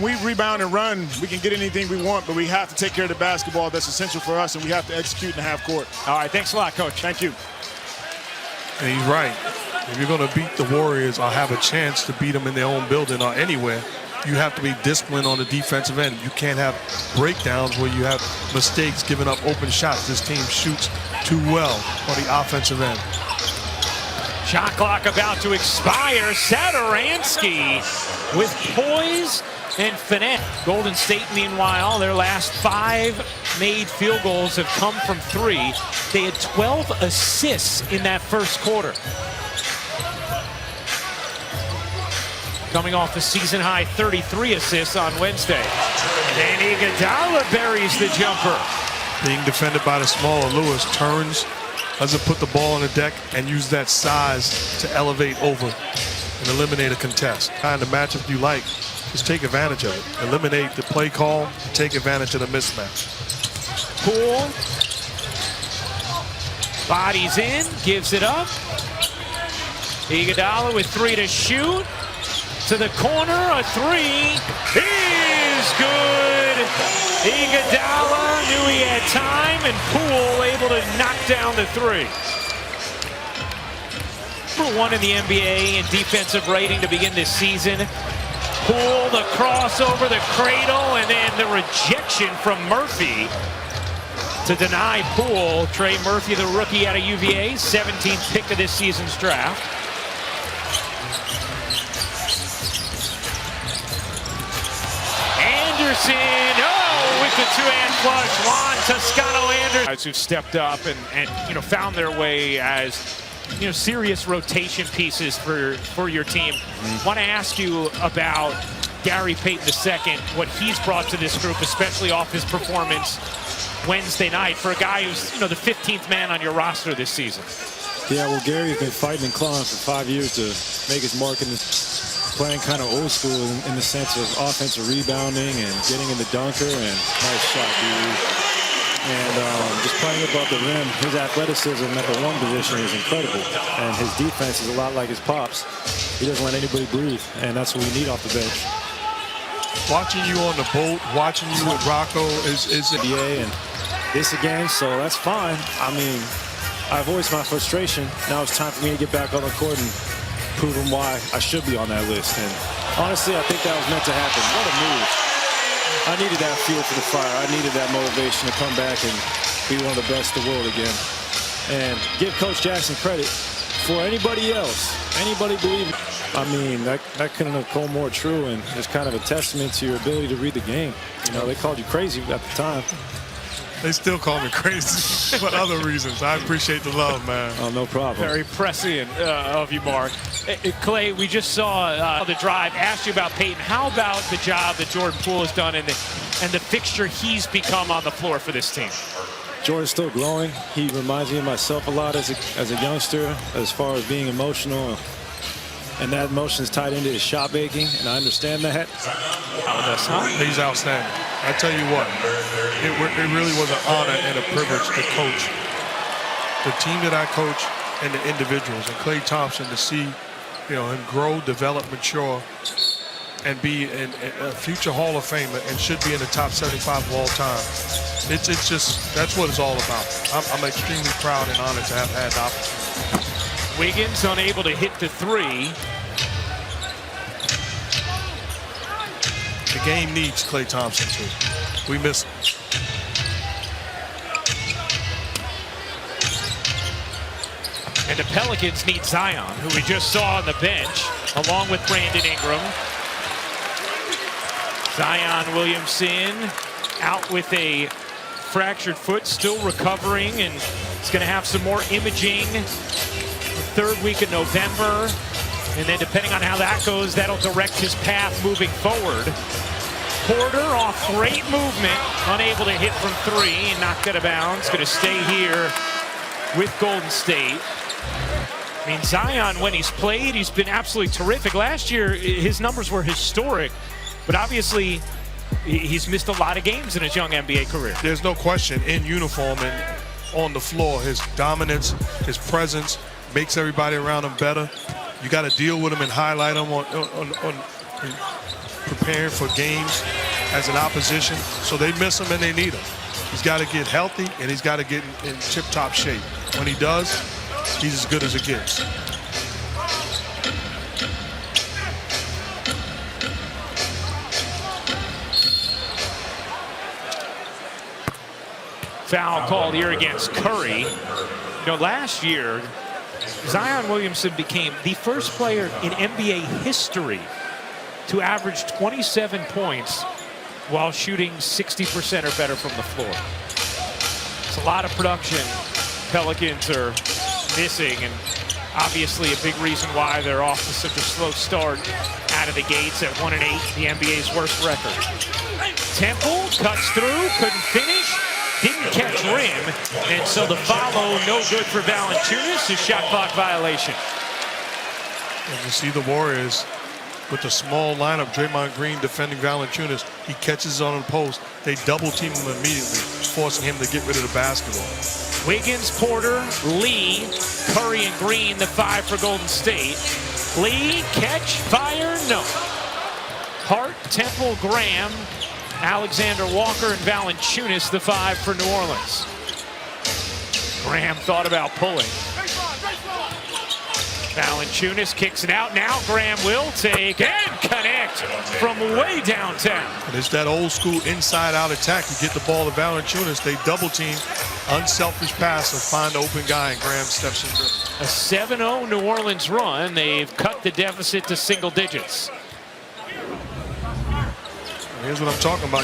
when we rebound and run, we can get anything we want, but we have to take care of the basketball. That's essential for us, and we have to execute in the half court. All right, thanks a lot, Coach. Thank you. And he's right. If you're going to beat the Warriors or have a chance to beat them in their own building or anywhere, you have to be disciplined on the defensive end. You can't have breakdowns where you have mistakes giving up open shots. This team shoots too well on the offensive end. Shot clock about to expire. Satoransky with poise and finesse. Golden State, meanwhile, their last 5 made field goals have come from 3. They had 12 assists in that first quarter. Coming off a season-high 33 assists on Wednesday. And Iguodala buries the jumper. Being defended by the smaller Lewis, turns, doesn't put the ball on the deck, and use that size to elevate over and eliminate a contest. Kind of matchup you like, just take advantage of it. Eliminate the play call, take advantage of the mismatch. Poole. Bodies in, gives it up. Iguodala with 3 to shoot. To the corner, a 3 is good. Iguodala knew he had time, and Poole able to knock down the 3. Number 1 in the NBA in defensive rating to begin this season. Poole, the crossover, the cradle, and then the rejection from Murphy to deny Poole. Trey Murphy, the rookie out of UVA, 17th pick of this season's draft. Anderson, with the two-hand flush. Juan Toscano-Anderson, guys who've stepped up and found their way as serious rotation pieces for your team. Want to ask you about Gary Payton II, what he's brought to this group, especially off his performance Wednesday night for a guy who's the 15th man on your roster this season. Yeah, well, Gary's been fighting and clawing for 5 years to make his mark in this. Playing kind of old school in the sense of offensive rebounding and getting in the dunker, and nice shot, dude. And just playing above the rim, his athleticism at the 1 position is incredible. And his defense is a lot like his pops. He doesn't let anybody breathe, and that's what we need off the bench. Watching you on the boat, watching you with Rocco is NBA and this again, so that's fine. I mean, I voiced my frustration. Now it's time for me to get back on the court and prove him why I should be on that list. And honestly, I think that was meant to happen. What a move. I needed that fuel for the fire. I needed that motivation to come back and be one of the best in the world again. And give Coach Jackson credit for anybody else. Anybody believe it. I mean, that couldn't have come more true, and it's kind of a testament to your ability to read the game. They called you crazy at the time. They still call me crazy for other reasons. I appreciate the love, man. Oh, no problem. Very prescient of you, Mark. Clay, we just saw the drive. Asked you about Peyton. How about the job that Jordan Poole has done and the fixture he's become on the floor for this team? Jordan's still growing. He reminds me of myself a lot as a youngster, as far as being emotional. And that emotion is tied into his shot making, and I understand that. He's outstanding. I tell you what, it really was an honor and a privilege to coach the team that I coach and the individuals. And Klay Thompson, to see him grow, develop, mature, and be a future Hall of Famer and should be in the top 75 of all time. It's just, that's what it's all about. I'm extremely proud and honored to have had the opportunity. Wiggins unable to hit the 3. The game needs Klay Thompson too. We miss him. And the Pelicans need Zion, who we just saw on the bench, along with Brandon Ingram. Zion Williamson out with a fractured foot, still recovering, and he's going to have some more imaging the 3rd week of November. And then depending on how that goes, that'll direct his path moving forward. Porter off great movement, unable to hit from 3, and knocked out of bounds. Going to stay here with Golden State. I mean, Zion, when he's played, he's been absolutely terrific. Last year, his numbers were historic, but obviously he's missed a lot of games in his young NBA career. There's no question, in uniform and on the floor, his dominance, his presence makes everybody around him better. You got to deal with him and highlight him on preparing for games as an opposition. So they miss him and they need him. He's got to get healthy and he's got to get in tip-top shape. When he does, he's as good as it gets. Foul called here against Curry. You know, last year, Zion Williamson became the first player in NBA history to average 27 points while shooting 60% or better from the floor. It's a lot of production Pelicans are missing, and obviously a big reason why they're off to such a slow start out of the gates at 1-8, the NBA's worst record. Temple cuts through, couldn't finish, didn't catch rim, and so the follow no good for Valanciunas, a shot clock violation. And you see the Warriors with the small lineup, Draymond Green defending Valanciunas. He catches on the post. They double team him immediately, forcing him to get rid of the basketball. Wiggins, Porter, Lee, Curry, and Green, the 5 for Golden State. Lee, catch, fire, no. Hart, Temple, Graham, Alexander Walker, and Valanciunas, the 5 for New Orleans. Graham thought about pulling. Valanciunas kicks it out. Now Graham will take and connect from way downtown. And it's that old school inside-out attack. You get the ball to Valanciunas, they double team, unselfish pass, and find the open guy, and Graham steps in. A 7-0 New Orleans run. They've cut the deficit to single digits. Here's what I'm talking about.